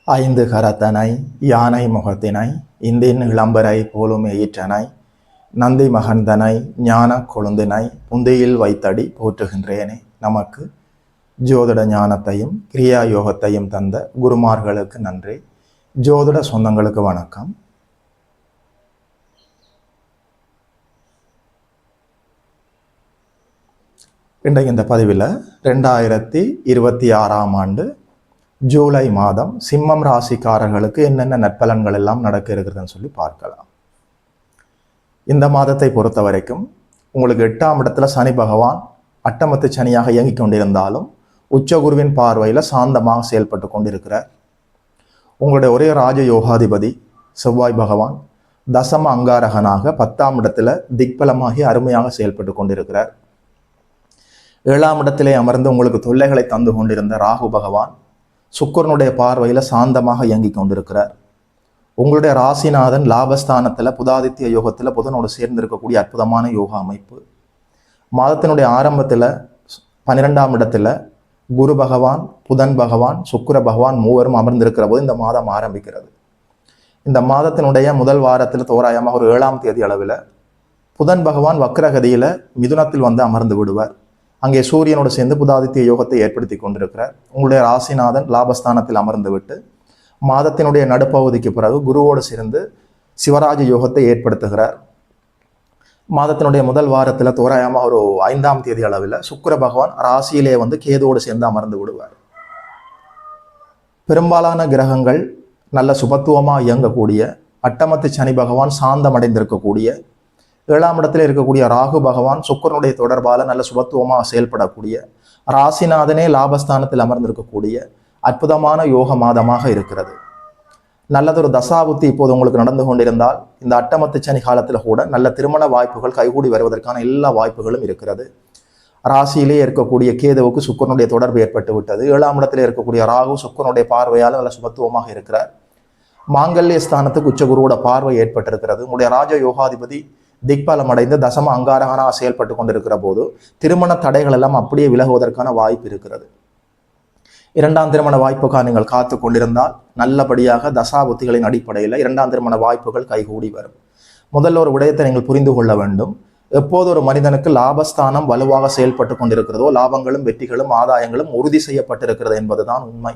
ஐந்து கரத்தனை யானை முகத்தினை இந்தின் இளம்பரை போலும் ஈற்றனை நந்தி மகந்தனை ஞான கொழுந்தினை புந்தியில் வைத்தடி போற்றுகின்றேனே. நமக்கு ஜோதிட ஞானத்தையும் கிரியா யோகத்தையும் தந்த குருமார்களுக்கு நன்றி. ஜோதிட சொந்தங்களுக்கு வணக்கம். இன்றைக்கு இந்த பதிவில் 2026ஆம் ஆண்டு ஜூலை மாதம் சிம்மம் ராசிக்காரர்களுக்கு என்னென்ன நற்பலன்கள் எல்லாம் நடக்க இருக்கிறதுன்னு சொல்லி பார்க்கலாம். இந்த மாதத்தை பொறுத்த வரைக்கும் உங்களுக்கு 8ஆம் இடத்துல சனி பகவான் அட்டமத்து சனியாக இயங்கிக் கொண்டிருந்தாலும் உச்சகுருவின் பார்வையில் சாந்தமாக செயல்பட்டு கொண்டிருக்கிறார். உங்களுடைய ஒரே ராஜ யோகாதிபதி செவ்வாய் பகவான் தசம அங்காரகனாக 10ஆம் இடத்துல திக்பலமாகி அருமையாக செயல்பட்டு கொண்டிருக்கிறார். 7ஆம் இடத்திலே அமர்ந்து உங்களுக்கு தொல்லைகளை தந்து கொண்டிருந்த ராகு பகவான் சுக்கிரனுடைய பார்வையில் சாந்தமாக இயங்கிக் கொண்டிருக்கிறார். உங்களுடைய ராசிநாதன் லாபஸ்தானத்தில் புதாதித்ய யோகத்தில் புதனோடு சேர்ந்திருக்கக்கூடிய அற்புதமான யோகா அமைப்பு. மாதத்தினுடைய ஆரம்பத்தில் 12ஆம் இடத்துல குரு பகவான் புதன் பகவான் சுக்கிர பகவான் மூவரும் அமர்ந்திருக்கிற போது இந்த மாதம் ஆரம்பிக்கிறது. இந்த மாதத்தினுடைய முதல் வாரத்தில் தோராயமாக ஒரு 7ஆம் தேதி அளவில் புதன் பகவான் வக்ரகதியில் மிதுனத்தில் வந்து அமர்ந்து விடுவார். அங்கே சூரியனோடு சேர்ந்து புதாதித்ய யோகத்தை ஏற்படுத்தி கொண்டிருக்கிறார். உங்களுடைய ராசிநாதன் லாபஸ்தானத்தில் அமர்ந்து விட்டு மாதத்தினுடைய நடுப்பகுதிக்கு பிறகு குருவோடு சேர்ந்து சிவராஜ யோகத்தை ஏற்படுத்துகிறார். மாதத்தினுடைய முதல் வாரத்தில் தோராயமாக ஒரு 5ஆம் தேதி அளவில் சுக்கிர பகவான் ராசியிலே வந்து கேதுவோடு சேர்ந்து அமர்ந்து விடுவார். பெரும்பாலான கிரகங்கள் நல்ல சுபத்துவமாக இயங்கக்கூடிய அட்டமத்து சனி பகவான் சாந்தமடைந்திருக்கக்கூடிய 7ஆம் இடத்துல இருக்கக்கூடிய ராகு பகவான் சுக்கிரனுடைய தொடர்பால் நல்ல சுபத்துவமாக செயல்படக்கூடிய ராசிநாதனே லாபஸ்தானத்தில் அமர்ந்திருக்கக்கூடிய அற்புதமான யோக மாதமாக இருக்கிறது. நல்லதொரு தசாபுத்தி இப்போது உங்களுக்கு நடந்து கொண்டிருந்தால் இந்த அட்டமத்து சனி காலத்தில் கூட நல்ல திருமண வாய்ப்புகள் கைகூடி வருவதற்கான எல்லா வாய்ப்புகளும் இருக்கிறது. ராசியிலே இருக்கக்கூடிய கேதுவுக்கு சுக்கிரனுடைய தொடர்பு ஏற்பட்டு விட்டது. 7ஆம் இடத்துல இருக்கக்கூடிய ராகு சுக்கிரனுடைய பார்வையால் நல்ல சுபத்துவமாக இருக்கிறார். மாங்கல்ய ஸ்தானத்துக்கு உச்சகுருவோட பார்வை ஏற்பட்டிருக்கிறது. உங்களுடைய ராஜ யோகாதிபதி திக்பலம் அடைந்து தசம அங்காரகனாக செயல்பட்டு கொண்டிருக்கிற போது திருமண தடைகள் எல்லாம் அப்படியே விலகுவதற்கான வாய்ப்பு இருக்கிறது. 2ஆம் திருமண வாய்ப்புக்காக நீங்கள் காத்து கொண்டிருந்தால் நல்லபடியாக தசாபுத்திகளின் அடிப்படையில் 2ஆம் திருமண வாய்ப்புகள் கைகூடி வரும். முதல்ல ஒரு விடயத்தை நீங்கள் புரிந்து கொள்ள வேண்டும். எப்போது ஒரு மனிதனுக்கு லாபஸ்தானம் வலுவாக செயல்பட்டு கொண்டிருக்கிறதோ லாபங்களும் வெற்றிகளும் ஆதாயங்களும் உறுதி செய்யப்பட்டிருக்கிறது என்பதுதான் உண்மை.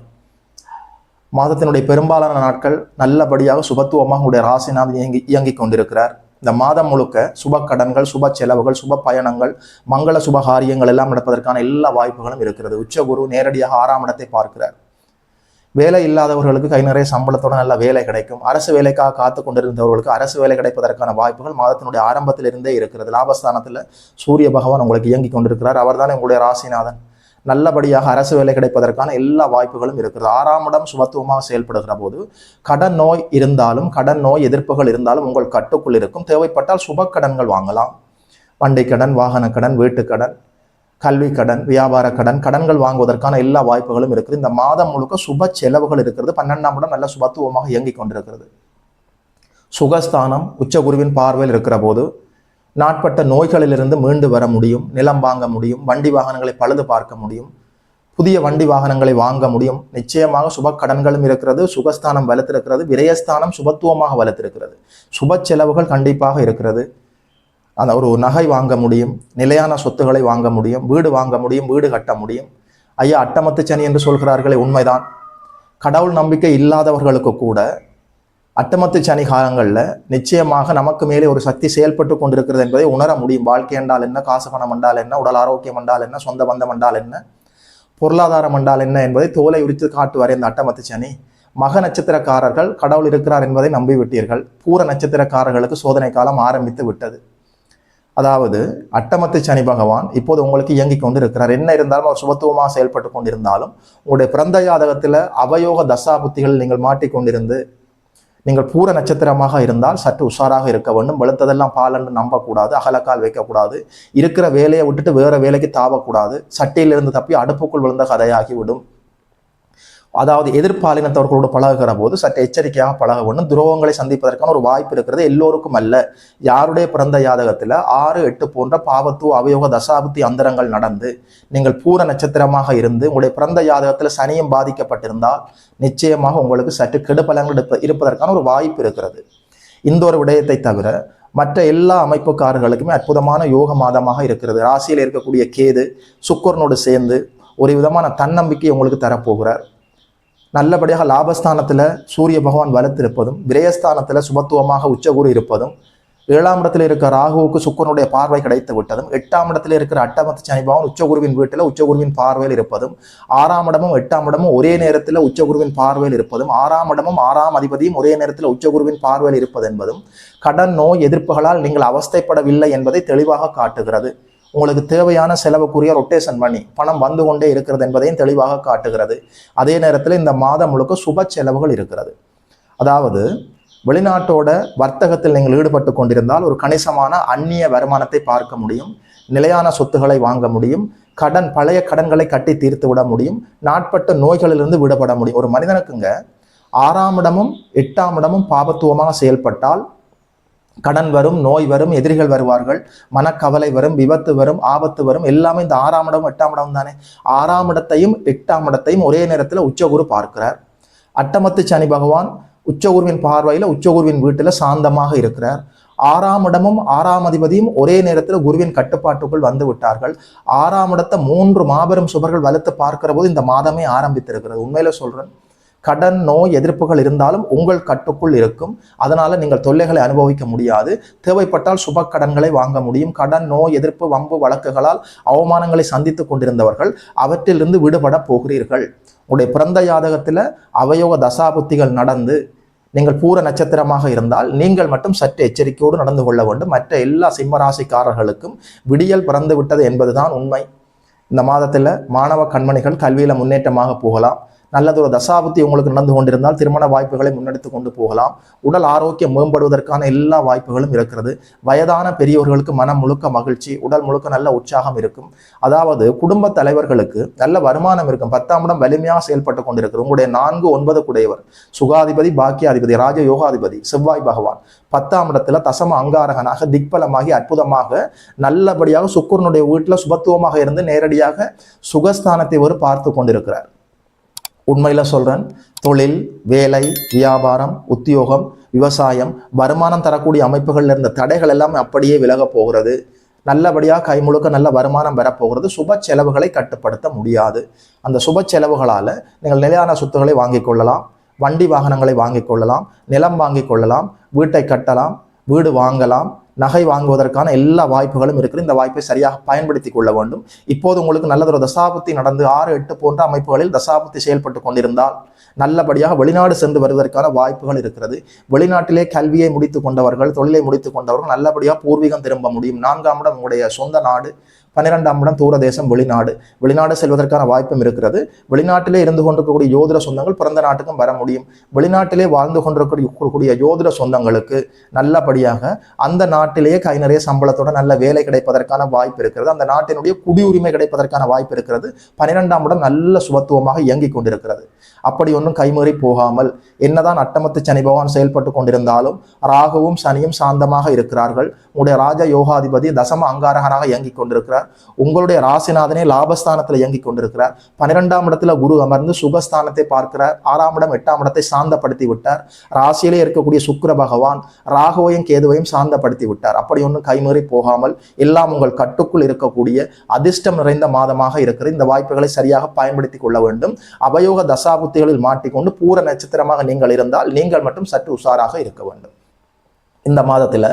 மாதத்தினுடைய பெரும்பாலான நாட்கள் நல்லபடியாக சுபத்துவமாக உங்களுடைய ராசிநாதன் இயங்கிக் கொண்டிருக்கிறார். இந்த மாதம் முழுக்க சுப கடன்கள் சுப செலவுகள் சுப பயணங்கள் மங்கள சுபகாரியங்கள் எல்லாம் நடப்பதற்கான எல்லா வாய்ப்புகளும் இருக்கிறது. உச்சகுரு நேரடியாக 6ஆம் இடத்தை பார்க்கிறார். வேலை இல்லாதவர்களுக்கு கை நிறைய சம்பளத்தோட நல்ல வேலை கிடைக்கும். அரசு வேலைக்காக காத்து கொண்டிருந்தவர்களுக்கு அரசு வேலை கிடைப்பதற்கான வாய்ப்புகள் மாதத்தினுடைய ஆரம்பத்திலிருந்தே இருக்கிறது. லாபஸ்தானத்தில் சூரிய பகவான் உங்களுக்கு இயங்கிக் கொண்டிருக்கிறார். அவர் தானே உங்களுடைய ராசிநாதன். நல்லபடியாக அரசு வேலை கிடைப்பதற்கான எல்லா வாய்ப்புகளும் இருக்கிறது. 6ஆம் இடம் சுபத்துவமாக செயல்படுகிற போது கடன் நோய் இருந்தாலும் கடன் நோய் எதிர்ப்புகள் இருந்தாலும் உங்கள் கட்டுக்குள் இருக்கும். தேவைப்பட்டால் சுப கடன்கள் வாங்கலாம். வண்டி கடன், வாகன கடன், வீட்டுக்கடன், கல்வி கடன், வியாபார கடன், கடன்கள் வாங்குவதற்கான எல்லா வாய்ப்புகளும் இருக்குது. இந்த மாதம் முழுக்க சுப செலவுகள் இருக்கிறது. 12ஆம் இடம் நல்ல சுபத்துவமாக இயங்கிக் கொண்டிருக்கிறது. சுகஸ்தானம் உச்சகுருவின் பார்வையில் இருக்கிற போது நாட்பட்ட நோய்களிலிருந்து மீண்டு வர முடியும். நிலம் வாங்க முடியும். வண்டி வாகனங்களை பழுது பார்க்க முடியும். புதிய வண்டி வாகனங்களை வாங்க முடியும். நிச்சயமாக சுப கடன்களும் இருக்கிறது. சுகஸ்தானம் வலுத்திருக்கிறது. விரயஸ்தானம் சுபத்துவமாக வலுத்திருக்கிறது. சுப செலவுகள் கண்டிப்பாக இருக்கிறது. அந்த ஒரு நகை வாங்க முடியும். நிலையான சொத்துக்களை வாங்க முடியும். வீடு வாங்க முடியும். வீடு கட்ட முடியும். ஐயா, அட்டமத்து சனி என்று சொல்கிறார்களே, உண்மைதான். கடவுள் நம்பிக்கை இல்லாதவர்களுக்கு கூட அட்டமத்து சனி காலங்களில் நிச்சயமாக நமக்கு மேலே ஒரு சக்தி செயல்பட்டு கொண்டிருக்கிறது என்பதை உணர முடியும். வாழ்க்கை என்றால் என்ன, காசு பணம் என்றால் என்ன, உடல் ஆரோக்கியம் என்றால் என்ன, சொந்த பந்தம் என்றால் என்ன, பொருளாதாரம் என்றால் என்ன என்பதை தோலை உரித்து காட்டுவார் இந்த அட்டமத்து சனி. மக நட்சத்திரக்காரர்கள் கடவுள் இருக்கிறார் என்பதை நம்பிவிட்டீர்கள். பூர நட்சத்திரக்காரர்களுக்கு சோதனை காலம் ஆரம்பித்து விட்டது. அதாவது அட்டமத்து சனி பகவான் இப்போது உங்களுக்கு இயங்கிக் கொண்டு இருக்கிறார். என்ன இருந்தாலும் அவர் சுபத்துவமாக செயல்பட்டு கொண்டிருந்தாலும் உங்களுடைய பிறந்த ஜாதகத்தில் அவயோக தசாபுத்திகள் நீங்கள் மாட்டிக்கொண்டிருந்து நீங்கள் பூர நட்சத்திரமாக இருந்தால் சற்று உஷாராக இருக்க வேண்டும். வெளுத்ததெல்லாம் பால் என்று நம்பக்கூடாது. அகலக்கால் வைக்கக்கூடாது. இருக்கிற வேலையை விட்டுட்டு வேற வேலைக்கு தாவக்கூடாது. சட்டையிலிருந்து தப்பி அடுப்புக்குள் விழுந்த கதையாகிவிடும். அதாவது எதிர்பாலினத்தவர்களோடு பழகுகிற போது சற்று எச்சரிக்கையாக பழக வேண்டும். துரோகங்களை சந்திப்பதற்கான ஒரு வாய்ப்பு இருக்கிறது, எல்லோருக்கும் அல்ல. யாருடைய பிறந்த ஜாதகத்தில் 6, 8 போன்ற பாவத்துவ அவயோக தசாபுத்தி அந்தரங்கள் நடந்து நீங்கள் பூர நட்சத்திரமாக இருந்து உங்களுடைய பிறந்த ஜாதகத்தில் சனியும் பாதிக்கப்பட்டிருந்தால் நிச்சயமாக உங்களுக்கு சற்று கெடுபலங்கள் இருப்பதற்கான ஒரு வாய்ப்பு இருக்கிறது. இந்த ஒரு விடயத்தை தவிர மற்ற எல்லா அமைப்புக்காரர்களுக்குமே அற்புதமான யோக மாதமாக இருக்கிறது. ராசியில் இருக்கக்கூடிய கேது சுக்கிரனோடு சேர்ந்து ஒரு விதமான தன்னம்பிக்கை உங்களுக்கு தரப்போகிறார். நல்லபடியாக லாபஸ்தானத்தில் சூரிய பகவான் வலுத்திருப்பதும், விரயஸ்தானத்தில் சுபத்துவமாக உச்சகுரு இருப்பதும், 7ஆம் இடத்தில் இருக்கிற ராகுவுக்கு சுக்கிரனுடைய பார்வை கிடைத்து விட்டதும், 8ஆம் இடத்தில் இருக்கிற அட்டமத்து சனி பகவான் உச்சகுருவின் வீட்டில் உச்சகுருவின் பார்வையில் இருப்பதும், 6ஆம் இடமும் 8ஆம் இடமும் ஒரே நேரத்தில் உச்சகுருவின் பார்வையில் இருப்பதும், 6ஆம் இடமும் 6ஆம் அதிபதியும் ஒரே நேரத்தில் உச்சகுருவின் பார்வையில் இருப்பது என்பதும் கடன் நோய் எதிர்ப்புகளால் நீங்கள் அவஸ்தைப்படவில்லை என்பதை தெளிவாக காட்டுகிறது. உங்களுக்கு தேவையான செலவுக்குரிய ரொட்டேஷன் பண்ணி பணம் வந்து கொண்டே இருக்கிறது என்பதையும் தெளிவாக காட்டுகிறது. அதே நேரத்தில் இந்த மாதம் முழுக்க சுப செலவுகள் இருக்கிறது. அதாவது வெளிநாட்டோட வர்த்தகத்தில் நீங்கள் ஈடுபட்டு கொண்டிருந்தால் ஒரு கணிசமான அந்நிய வருமானத்தை பார்க்க முடியும், நிலையான சொத்துக்களை வாங்க முடியும், பழைய கடன்களை கட்டி தீர்த்து விட முடியும், நாட்பட்ட நோய்களிலிருந்து விடுபட முடியும். ஒரு மனிதனுக்குங்க 6ஆம் இடமும் 8ஆம் இடமும் பாபத்துவமாக செயல்பட்டால் கடன் வரும், நோய் வரும், எதிரிகள் வருவார்கள், மனக்கவலை வரும், விபத்து வரும், ஆபத்து வரும். எல்லாமே இந்த 6ஆம் இடம் 8ஆம் இடம் தானே. 6ஆம் இடத்தையும் 8ஆம் இடத்தையும் ஒரே நேரத்தில் உச்சகுரு பார்க்கிறார். அட்டமத்து சனி பகவான் உச்சகுருவின் பார்வையில் உச்சகுருவின் வீட்டில் சாந்தமாக இருக்கிறார். 6ஆம் இடமும் 6ஆம் அதிபதியும் ஒரே நேரத்தில் குருவின் கட்டுப்பாட்டுக்குள் வந்து விட்டார்கள். 6ஆம் இடத்தை 3 மாபெரும் சுபர்கள் வலுத்து பார்க்கிற போது இந்த மாதமே ஆரம்பித்திருக்கிறது. உண்மையில சொல்றேன், கடன் நோய் எதிர்ப்புகள் இருந்தாலும் உங்கள் கட்டுக்குள் இருக்கும். அதனால நீங்கள் தொல்லைகளை அனுபவிக்க முடியாது. தேவைப்பட்டால் சுப கடன்களை வாங்க முடியும். கடன் நோய் எதிர்ப்பு வம்பு வழக்குகளால் அவமானங்களை சந்தித்து கொண்டிருந்தவர்கள் அவற்றிலிருந்து விடுபட போகிறீர்கள். உங்களுடைய பிறந்த ஜாதகத்தில் அவயோக தசாபுத்திகள் நடந்து நீங்கள் பூர நட்சத்திரமாக இருந்தால் நீங்கள் மட்டும் சற்று எச்சரிக்கையோடு நடந்து கொள்ள வேண்டும். மற்ற எல்லா சிம்மராசிக்காரர்களுக்கும் விடியல் பிறந்து விட்டது என்பதுதான் உண்மை. இந்த மாதத்தில் மாணவ கண்மணிகள் கல்வியில முன்னேற்றமாக போகலாம். நல்லதொரு தசாபுத்தி உங்களுக்கு நடந்து கொண்டிருந்தால் திருமண வாய்ப்புகளை முன்னெடுத்து கொண்டு போகலாம். உடல் ஆரோக்கியம் மேம்படுவதற்கான எல்லா வாய்ப்புகளும் இருக்கிறது. வயதான பெரியவர்களுக்கு மனம் முழுக்க மகிழ்ச்சி, உடல் முழுக்க நல்ல உற்சாகம் இருக்கும். அதாவது குடும்ப தலைவர்களுக்கு நல்ல வருமானம் இருக்கும். 10ஆம் இடம் வலிமையாக செயல்பட்டு கொண்டிருக்கிறது. உங்களுடைய 4, 9 குடையவர் சுகாதிபதி, பாக்கியாதிபதி, ராஜ யோகாதிபதி செவ்வாய் பகவான் 10ஆம் இடத்துல தசம அங்காரகனாக திக்பலமாகி அற்புதமாக நல்லபடியாக சுக்கிரனுடைய வீட்டில் சுபத்துவமாக இருந்து நேரடியாக சுகஸ்தானத்தை ஒரு பார்த்து கொண்டிருக்கிறார். உண்மையில சொல்றேன், தொழில், வேலை, வியாபாரம், உத்தியோகம், விவசாயம், வருமானம் தரக்கூடிய அமைப்புகள்ல இருந்த தடைகள் எல்லாமே அப்படியே விலக போகிறது. நல்லபடியாக கை முழுக்க நல்ல வருமானம் வரப்போகிறது. சுப செலவுகளை கட்டுப்படுத்த முடியாது. அந்த சுப செலவுகளால் நீங்கள் நிலையான சொத்துக்களை வாங்கிக் கொள்ளலாம், வண்டி வாகனங்களை வாங்கிக் கொள்ளலாம், நிலம் வாங்கிக் கொள்ளலாம், வீட்டை கட்டலாம், வீடு வாங்கலாம், நகை வாங்குவதற்கான எல்லா வாய்ப்புகளும் இருக்குது. இந்த வாய்ப்பை சரியாக பயன்படுத்தி கொள்ள வேண்டும். இப்போது உங்களுக்கு நல்லதொரு தசாபுத்தி நடந்து 6, 8 போன்ற அமைப்புகளில் தசாபுத்தி செயல்பட்டு கொண்டிருந்தால் நல்லபடியாக வெளிநாடு சென்று வருவதற்கான வாய்ப்புகள் இருக்கிறது. வெளிநாட்டிலே கல்வியை முடித்து கொண்டவர்கள், தொழிலை முடித்து கொண்டவர்கள் நல்லபடியாக பூர்வீகம் திரும்ப முடியும். 4ஆம் இடம் உங்களுடைய சொந்த நாடு, 12ஆம் இடம் தூரதேசம் வெளிநாடு செல்வதற்கான வாய்ப்பும் இருக்கிறது. வெளிநாட்டிலே இருந்து கொண்டிருக்கக்கூடிய யோதிட சொந்தங்கள் பிறந்த நாட்டுக்கும் வர முடியும். வெளிநாட்டிலே வாழ்ந்து கொண்டிருக்கக்கூடிய யோதிட சொந்தங்களுக்கு நல்லபடியாக அந்த நாட்டிலேயே கை நிறைய சம்பளத்தோட நல்ல வேலை கிடைப்பதற்கான வாய்ப்பு இருக்கிறது. அந்த நாட்டினுடைய குடியுரிமை கிடைப்பதற்கான வாய்ப்பு இருக்கிறது. 12ஆம் இடம் நல்ல சுபத்துவமாக இயங்கிக் கொண்டிருக்கிறது. அப்படி ஒன்றும் கைமீறி போகாமல் என்னதான் அட்டமத்து சனி பகவான் செயல்பட்டு கொண்டிருந்தாலும் ராகுவும் சனியும் சாந்தமாக இருக்கிறார்கள். உங்களுடைய ராஜ யோகாதிபதி தசம அங்காரகனாக இயங்கிக் கொண்டிருக்கிறார். உங்களுடைய ராசிநாதனே லாபஸ்தானத்தில் இயங்கிக் கொண்டிருக்கிறார். 12ஆம் இடத்துல குரு அமர்ந்து சுகஸ்தானத்தை பார்க்கிறார். 6ஆம் இடம் 8ஆம் இடத்தை சாந்தப்படுத்தி விட்டார். ராசியிலே இருக்கக்கூடிய சுக்கிர பகவான் ராகுவையும் கேதுவையும் சாந்தப்படுத்தி விட்டார். அப்படி ஒன்றும் கைமீறி போகாமல் எல்லாம் உங்கள் கட்டுக்குள் இருக்கக்கூடிய அதிர்ஷ்டம் நிறைந்த மாதமாக இருக்கிறது. இந்த வாய்ப்புகளை சரியாக பயன்படுத்திக் கொள்ள வேண்டும். அவயோக தசாபுத்திகளில் மாட்டிக்கொண்டு பூர நட்சத்திரமாக நீங்கள் இருந்தால் நீங்கள் மட்டும் சற்று உஷாராக இருக்க வேண்டும். இந்த மாதத்தில்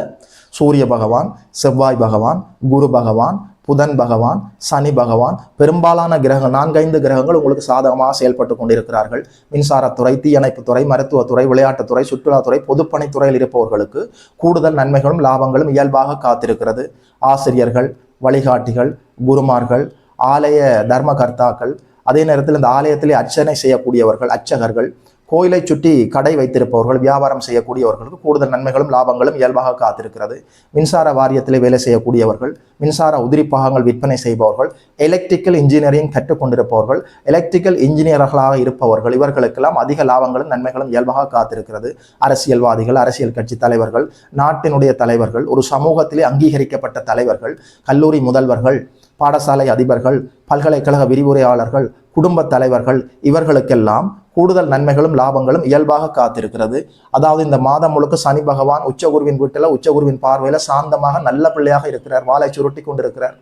சூரிய பகவான், செவ்வாய் பகவான், குரு பகவான், புதன் பகவான், சனி பகவான், பெரும்பாலான கிரகங்கள் 4-5 கிரகங்கள் உங்களுக்கு சாதகமாக செயல்பட்டு கொண்டிருக்கிறார்கள். மின்சாரத்துறை, தீயணைப்புத்துறை, மருத்துவத்துறை, விளையாட்டுத்துறை, சுற்றுலாத்துறை, பொதுப்பணித்துறையில் இருப்பவர்களுக்கு கூடுதல் நன்மைகளும் லாபங்களும் இயல்பாக காத்திருக்கிறது. ஆசிரியர்கள், வழிகாட்டிகள், குருமார்கள், ஆலய தர்மகர்த்தாக்கள், அதே நேரத்தில் இந்த ஆலயத்திலே அர்ச்சனை செய்யக்கூடியவர்கள், அர்ச்சகர்கள், கோயிலை சுற்றி கடை வைத்திருப்பவர்கள், வியாபாரம் செய்யக்கூடியவர்களுக்கு கூடுதல் நன்மைகளும் லாபங்களும் இயல்பாக காத்திருக்கிறது. மின்சார வாரியத்தில் வேலை செய்யக்கூடியவர்கள், மின்சார உதிரி பாகங்கள் விற்பனை செய்பவர்கள், எலக்ட்ரிக்கல் இன்ஜினியரிங் கற்றுக்கொண்டிருப்பவர்கள், எலக்ட்ரிக்கல் இன்ஜினியர்களாக இருப்பவர்கள், இவர்களுக்கெல்லாம் அதிக லாபங்களும் நன்மைகளும் இயல்பாக காத்திருக்கிறது. அரசியல்வாதிகள், அரசியல் கட்சி தலைவர்கள், நாட்டினுடைய தலைவர்கள், ஒரு சமூகத்திலே அங்கீகரிக்கப்பட்ட தலைவர்கள், கல்லூரி முதல்வர்கள், பாடசாலை அதிபர்கள், பல்கலைக்கழக விரிவுரையாளர்கள், குடும்ப தலைவர்கள், இவர்களுக்கெல்லாம் கூடுதல் நன்மைகளும் லாபங்களும் இயல்பாக காத்திருக்கிறது. அதாவது இந்த மாதம் முழுக்க சனி பகவான் உச்சகுருவின் வீட்டில் உச்சகுருவின் பார்வையில சாந்தமாக நல்ல பிள்ளையாக இருக்கிறார், வாளை சுருட்டி கொண்டிருக்கிறார்.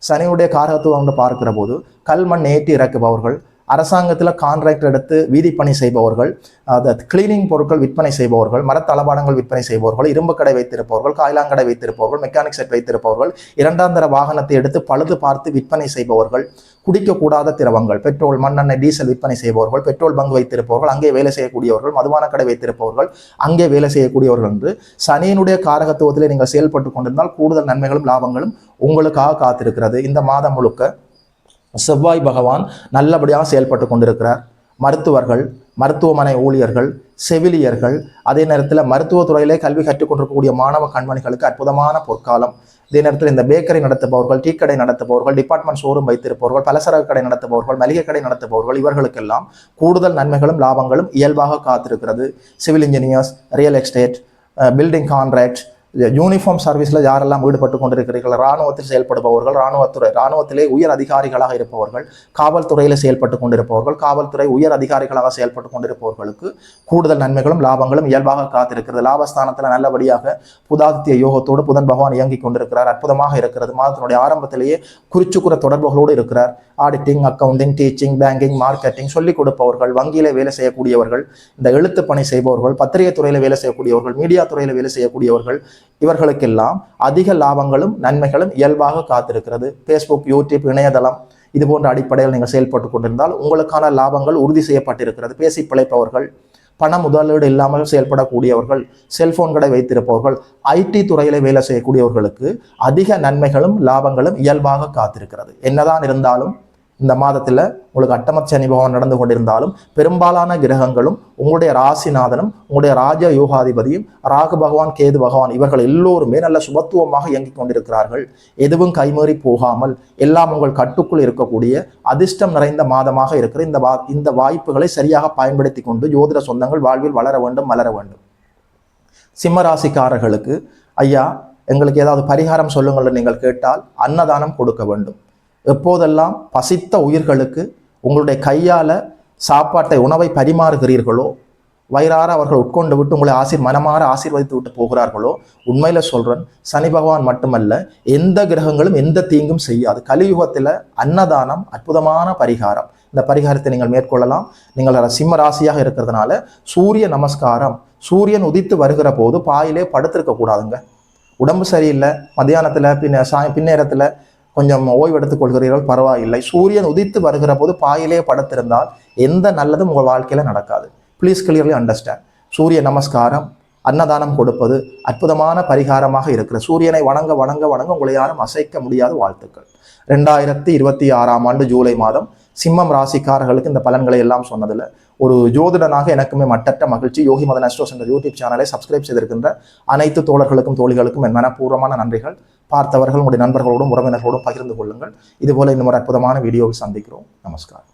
சனியுடைய காரகத்துவம் வந்து பார்க்கிற போது கல்மண் ஏற்றி இறக்குபவர்கள், அரசாங்கத்தில் கான்ட்ராக்ட் எடுத்து வீதி பணி செய்பவர்கள், கிளீனிங் பொருட்கள் விற்பனை செய்பவர்கள், மரத்தளபாடங்கள் விற்பனை செய்பவர்கள், இரும்பு கடை வைத்திருப்பவர்கள், காய்லாங்கடை வைத்திருப்பவர்கள், மெக்கானிக் செட் வைத்திருப்பவர்கள், இரண்டாம் தர வாகனத்தை எடுத்து பழுது பார்த்து விற்பனை செய்பவர்கள், குடிக்கக்கூடாத திரவங்கள், பெட்ரோல், மண்ணெண்ணெய், டீசல் விற்பனை செய்பவர்கள், பெட்ரோல் பங்க் வைத்திருப்பவர்கள், அங்கே வேலை செய்யக்கூடியவர்கள், மதுபான கடை வைத்திருப்பவர்கள், அங்கே வேலை செய்யக்கூடியவர்கள் என்று சனியினுடைய காரகத்துவத்திலே நீங்கள் செயல்பட்டு கொண்டிருந்தால் கூடுதல் நன்மைகளும் லாபங்களும் உங்களுக்காக காத்திருக்கிறது. இந்த மாதம் முழுக்க செவ்வாய் பகவான் நல்லபடியாக செயல்பட்டு கொண்டிருக்கிறார். மருத்துவர்கள், மருத்துவமனை ஊழியர்கள், செவிலியர்கள், அதே நேரத்தில் மருத்துவத்துறையிலே கல்வி கற்றுக்கொண்டிருக்கக்கூடிய மாணவ கண்மணிகளுக்கு அற்புதமான பொற்காலம். இதே நேரத்தில் இந்த பேக்கரி நடத்துபவர்கள், டீ கடை நடத்துபவர்கள், டிபார்ட்மெண்ட் ஷோரூம் வைத்திருப்பவர்கள், பலசரக்கு கடை நடத்துபவர்கள், மளிகை கடை நடத்துபவர்கள், இவர்களுக்கெல்லாம் கூடுதல் நன்மைகளும் லாபங்களும் இயல்பாக காத்திருக்கிறது. Civil engineers, real estate, building contract, uniform சர்வீஸில் யாரெல்லாம் ஈடுபட்டு கொண்டிருக்கிறீர்கள், இராணுவத்தில் செயல்படுபவர்கள், இராணுவத்திலே உயர் அதிகாரிகளாக இருப்பவர்கள், காவல்துறையில் செயல்பட்டு கொண்டிருப்பவர்கள், காவல்துறை உயர் அதிகாரிகளாக செயல்பட்டு கொண்டிருப்பவர்களுக்கு கூடுதல் நன்மைகளும் லாபங்களும் இயல்பாக காத்திருக்கிறது. லாபஸ்தானத்தில் நல்லபடியாக புதாதித்ய யோகத்தோடு புதன் பகவான் இயங்கிக் கொண்டிருக்கிறார், அற்புதமாக இருக்கிறது. மாதத்தினுடைய ஆரம்பத்திலேயே குறிச்சுக்குற தொடர்புகளோடு இருக்கிறார். Auditing, accounting, teaching, banking, marketing சொல்லிக் கொடுப்பவர்கள், வங்கியிலே வேலை செய்யக்கூடியவர்கள், இந்த எழுத்து பணி செய்பவர்கள், பத்திரிகை துறையில் வேலை செய்யக்கூடியவர்கள், மீடியா துறையில் வேலை செய்யக்கூடியவர்கள், இவர்களுக்கெல்லாம் அதிக லாபங்களும் நன்மைகளும் இயல்பாக காத்திருக்கிறது. ஃபேஸ்புக், யூடியூப், இணையதளம் இது போன்ற அடிப்படையில் நீங்கள் செயல்பட்டு கொண்டிருந்தால் உங்களுக்கான லாபங்கள் உறுதி செய்யப்பட்டிருக்கிறது. பேசி பிழைப்பவர்கள், பண முதலீடு இல்லாமல் செயல்படக்கூடியவர்கள், செல்போன் கடை வைத்திருப்பவர்கள், ஐடி துறையில வேலை செய்யக்கூடியவர்களுக்கு அதிக நன்மைகளும் லாபங்களும் இயல்பாக காத்திருக்கிறது. என்னதான் இருந்தாலும் இந்த மாதத்தில் உங்களுக்கு அட்டம சனி பகவான் நடந்து கொண்டிருந்தாலும் பெரும்பாலான கிரகங்களும் உங்களுடைய ராசிநாதனும் உங்களுடைய ராஜ யோகாதிபதியும் ராகு பகவான், கேது பகவான் இவர்கள் எல்லோருமே நல்ல சுபத்துவமாக இயங்கிக் கொண்டிருக்கிறார்கள். எதுவும் கைமீறி போகாமல் எல்லாம் உங்கள் கட்டுக்குள் இருக்கக்கூடிய அதிர்ஷ்டம் நிறைந்த மாதமாக இருக்கிற இந்த வாய்ப்புகளை சரியாக பயன்படுத்தி கொண்டு ஜோதிட சொந்தங்கள் வாழ்வில் வளர வேண்டும், மலர வேண்டும். சிம்ம ராசிக்காரர்களுக்கு ஐயா எங்களுக்கு ஏதாவது பரிகாரம் சொல்லுங்கள் நீங்கள் கேட்டால் அன்னதானம் கொடுக்க வேண்டும். எப்போதெல்லாம் பசித்த உயிர்களுக்கு உங்களுடைய கையால் சாப்பாட்டை, உணவை பரிமாறுகிறீர்களோ, வயிறார அவர்கள் உட்கொண்டு விட்டு உங்களை மனமாற ஆசீர்வதித்து விட்டு போகிறார்களோ, உண்மையில சொல்றேன், சனி பகவான் மட்டுமல்ல எந்த கிரகங்களும் எந்த தீங்கும் செய்யாது. கலியுகத்தில் அன்னதானம் அற்புதமான பரிகாரம். இந்த பரிகாரத்தை நீங்கள் மேற்கொள்ளலாம். நீங்கள் சிம்ம ராசியாக இருக்கிறதுனால சூரிய நமஸ்காரம், சூரியன் உதித்து வருகிற போது பாயிலே படுத்திருக்க கூடாதுங்க. உடம்பு சரியில்லை, மத்தியானத்தில் பின்னேரத்தில் கொஞ்சம் ஓய்வெடுத்துக் கொள்கிறீர்கள், பரவாயில்லை. சூரியன் உதித்து வருகிற போது பாயிலே படுத்திருந்தால் எந்த நல்லதும் உங்கள் வாழ்க்கையில நடக்காது. Please clearly understand. சூரிய நமஸ்காரம், அன்னதானம் கொடுப்பது அற்புதமான பரிகாரமாக இருக்கிற. சூரியனை வணங்க வணங்க வணங்க உங்களை யாரும் அசைக்க முடியாத வாழ்த்துக்கள். 2026ஆம் ஆண்டு ஜூலை மாதம் சிம்மம் ராசிக்காரர்களுக்கு இந்த பலன்களை எல்லாம் சொன்னதில் ஒரு ஜோதிடனாக எனக்குமே மட்டற்ற மகிழ்ச்சி. யோகி மதன் அஸ்ட்ரோஸ் என்ற யூடியூப் சேனலை சப்ஸ்கிரைப் செய்திருக்கின்ற அனைத்து தோழர்களுக்கும் தோழிகளுக்கும் என் மனப்பூர்வமான நன்றிகள். பார்த்தவர்கள் உங்களுடைய நண்பர்களோடும் உறவினர்களோடும் பகிர்ந்து கொள்ளுங்கள். இதுபோல இன்னும் ஒரு அற்புதமான வீடியோவில் சந்திக்கிறோம். நமஸ்காரம்.